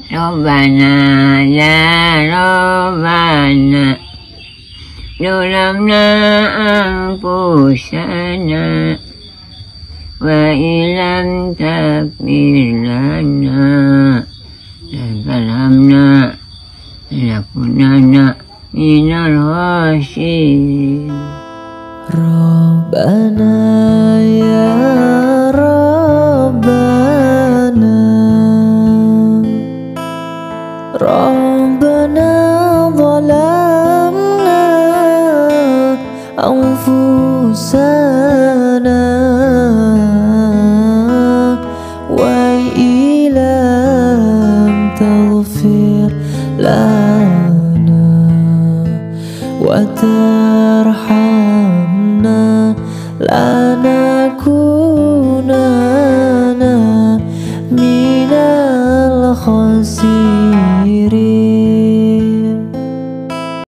Rabbana ya Rabbana Zalamna anfusana wa ilam taghfir lana zalamna lanakunanna minal khasirin. Rabbana ya Rabbana Rabbana zalamna anfusana wa ilam taghfir lana wa tarhamna lanakunanna minal khasirin.